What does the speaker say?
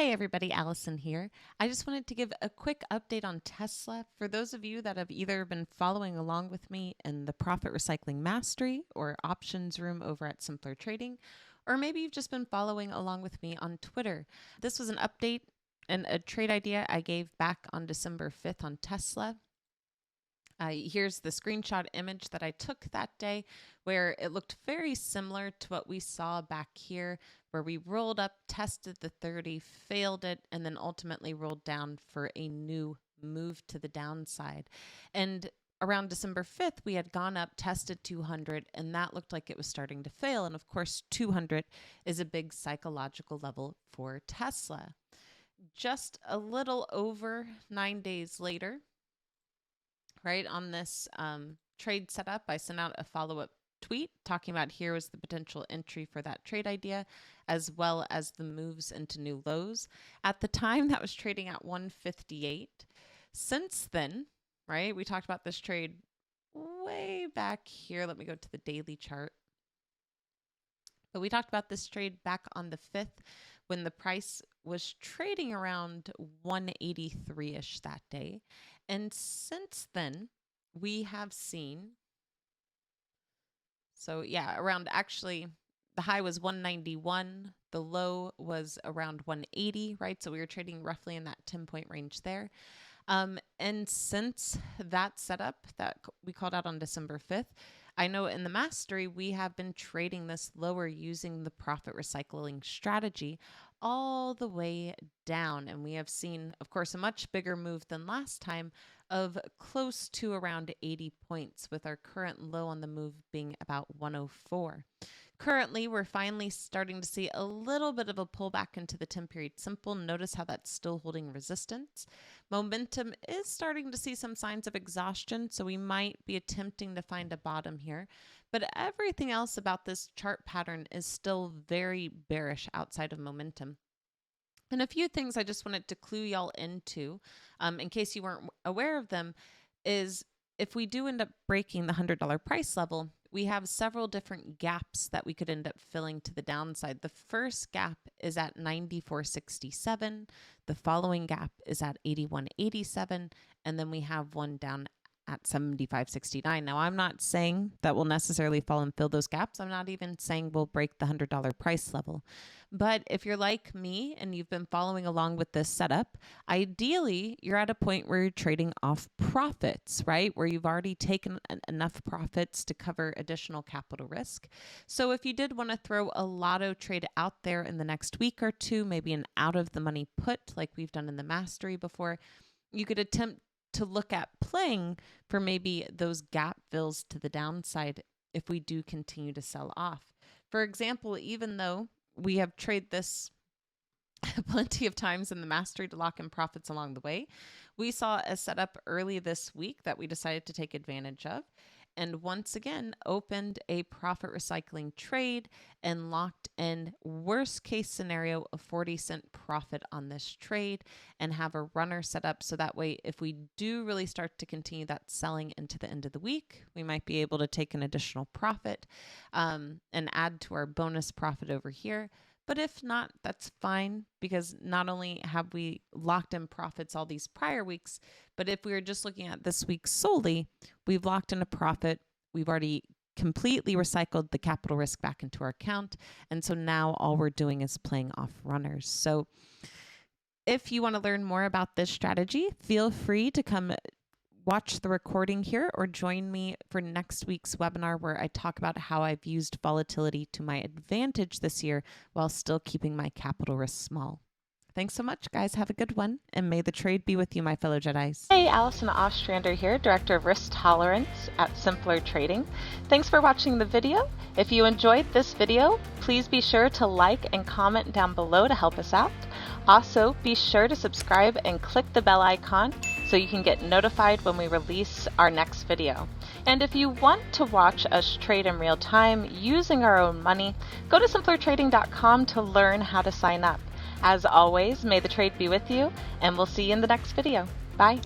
Hey everybody, Allison here. I just wanted to give a quick update on Tesla. For those of you that have either been following along with me in the Profit Recycling Mastery or Options Room over at Simpler Trading, or maybe you've just been following along with me on Twitter. This was an update and a trade idea I gave back on December 5th on Tesla. Here's the screenshot image that I took that day where it looked very similar to what we saw back here, where we rolled up, tested the 30, failed it, and then ultimately rolled down for a new move to the downside. And around December 5th, we had gone up, tested 200, and that looked like it was starting to fail. And of course, 200 is a big psychological level for Tesla. Just a little over 9 days later, right on this trade setup, I sent out a follow-up tweet talking about here was the potential entry for that trade idea, as well as the moves into new lows. At the time, that was trading at 158. Since then, right, we talked about this trade way back here. Let me go to the daily chart. But we talked about this trade back on the 5th when the price was trading around 183-ish that day. And since then, we have seen, so yeah, around actually the high was 191, the low was around 180, right? So we were trading roughly in that 10-point range there. And since that setup that we called out on December 5th, I know in the mastery, we have been trading this lower using the profit recycling strategy all the way down. And we have seen, of course, a much bigger move than last time of close to around 80 points, with our current low on the move being about 104. Currently, we're finally starting to see a little bit of a pullback into the 10-period simple. Notice how that's still holding resistance. Momentum is starting to see some signs of exhaustion, so we might be attempting to find a bottom here. But everything else about this chart pattern is still very bearish outside of momentum. And a few things I just wanted to clue y'all into, in case you weren't aware of them, is if we do end up breaking the $100 price level, we have several different gaps that we could end up filling to the downside. The first gap is at 94.67. The following gap is at 81.87. And then we have one down at 75.69. Now, I'm not saying that we'll necessarily fall and fill those gaps. I'm not even saying we'll break the $100 price level. But if you're like me and you've been following along with this setup, ideally, you're at a point where you're trading off profits, right? Where you've already taken enough profits to cover additional capital risk. So if you did want to throw a lotto trade out there in the next week or two, maybe an out of the money put like we've done in the mastery before, you could attempt to look at playing for maybe those gap fills to the downside if we do continue to sell off. For example, even though we have traded this plenty of times in the mastery to lock in profits along the way, we saw a setup early this week that we decided to take advantage of, and once again opened a profit recycling trade and locked in worst case scenario a 40-cent profit on this trade and have a runner set up so that way if we do really start to continue that selling into the end of the week, we might be able to take an additional profit and add to our bonus profit over here. But if not, that's fine, because not only have we locked in profits all these prior weeks, but if we were just looking at this week solely, we've locked in a profit. We've already completely recycled the capital risk back into our account. And so now all we're doing is playing off runners. So if you want to learn more about this strategy, feel free to come watch the recording here or join me for next week's webinar where I talk about how I've used volatility to my advantage this year while still keeping my capital risk small. Thanks so much, guys. Have a good one, and may the trade be with you, my fellow Jedis. Hey, Allison Ostrander here, Director of Risk Tolerance at Simpler Trading. Thanks for watching the video. If you enjoyed this video, please be sure to like and comment down below to help us out. Also, be sure to subscribe and click the bell icon so you can get notified when we release our next video. And if you want to watch us trade in real time using our own money, go to simplertrading.com to learn how to sign up. As always, may the trade be with you, and we'll see you in the next video. Bye.